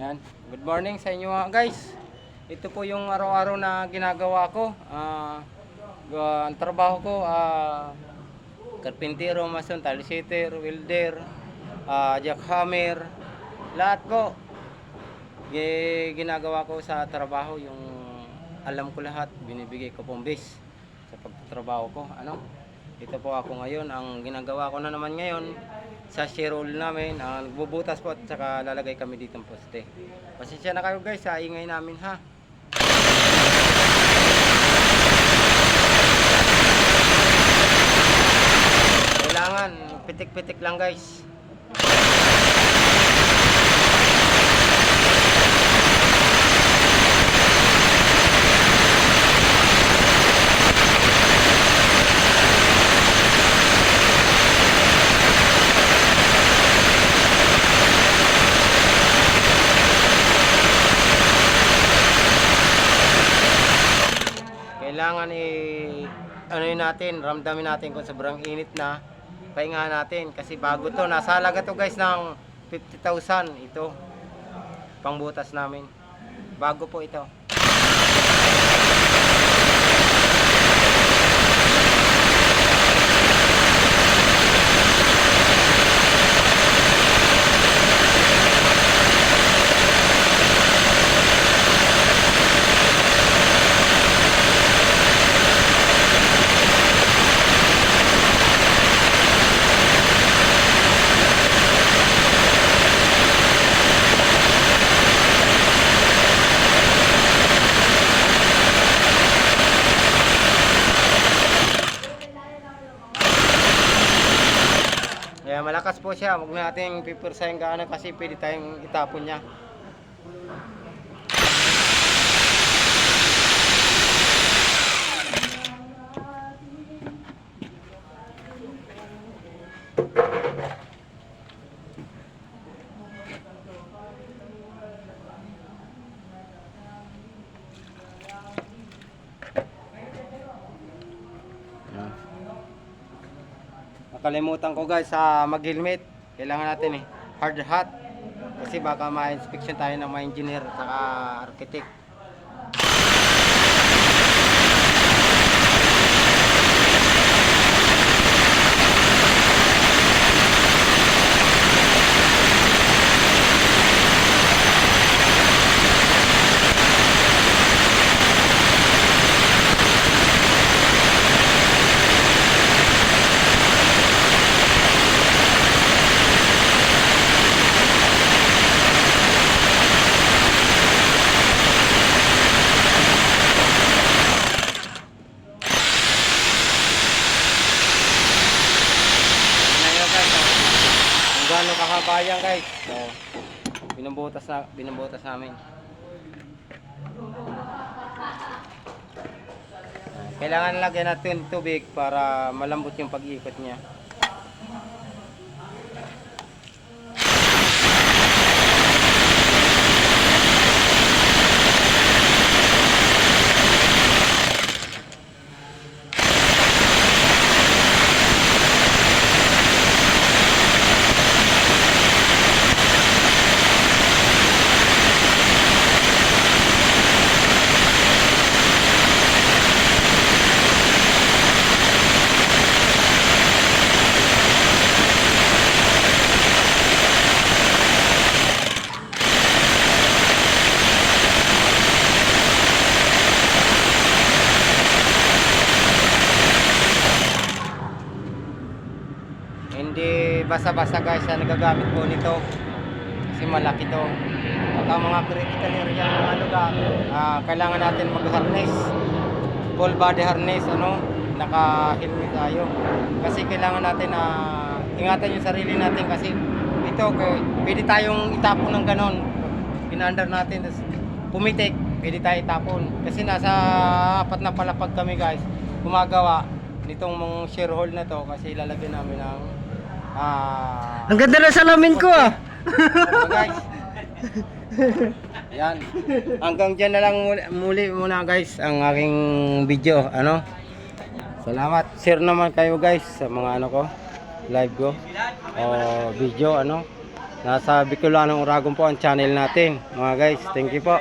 Yan. Good morning sa inyo mga guys. Ito po yung araw-araw na ginagawa ko. Ang trabaho ko, karpintero, mason, talisiter, welder, jackhammer, lahat po. Ginagawa ko sa trabaho yung alam ko lahat, binibigay ko pong base sa pagtatrabaho ko. Ito po ako ngayon, ang ginagawa ko na naman ngayon sa share roll namin, nagbubutas po at saka lalagay kami dito ng poste. Pasensya na kayo guys sa ingay namin ha. Kailangan pitik-pitik lang guys. Kailangan ramdamin natin kung sobrang init na, pahinga natin kasi bago to, nasa halaga to guys ng 50,000 ito pangbutas namin, bago po ito. Kaya malakas po siya, huwag natin pipursahin gaano kasi pwede tayong itapon niya. Nakalimutan ko guys sa mag-helmet. Kailangan natin hard hat kasi baka ma-inspection tayo ng mga engineer at saka architect. Gano'ng kahaba yan guys. So, binubutas namin. Kailangan lagyan natin tubig para malambot yung pag-ikot niya. Hindi basa-basa guys na nagagamit po nito kasi malaki to at ang mga critical area kailangan natin mag-harness, full body harness, naka-helmet tayo kasi kailangan natin ingatan yung sarili natin kasi ito pwede tayong itapon ng ganon, pinaandar natin tapos pumitik, pwede tayo itapon kasi nasa 4 na palapag kami guys gumagawa nitong mga share hole na to kasi lalagyan namin ng ang ganda na salamin ko guys. Yan. Hanggang dyan na lang muli muna guys ang aking video. Salamat. Share naman kayo guys sa mga ko, live ko o video Nasa Bicolanong Uragon po ang channel natin. Mga guys, thank you po.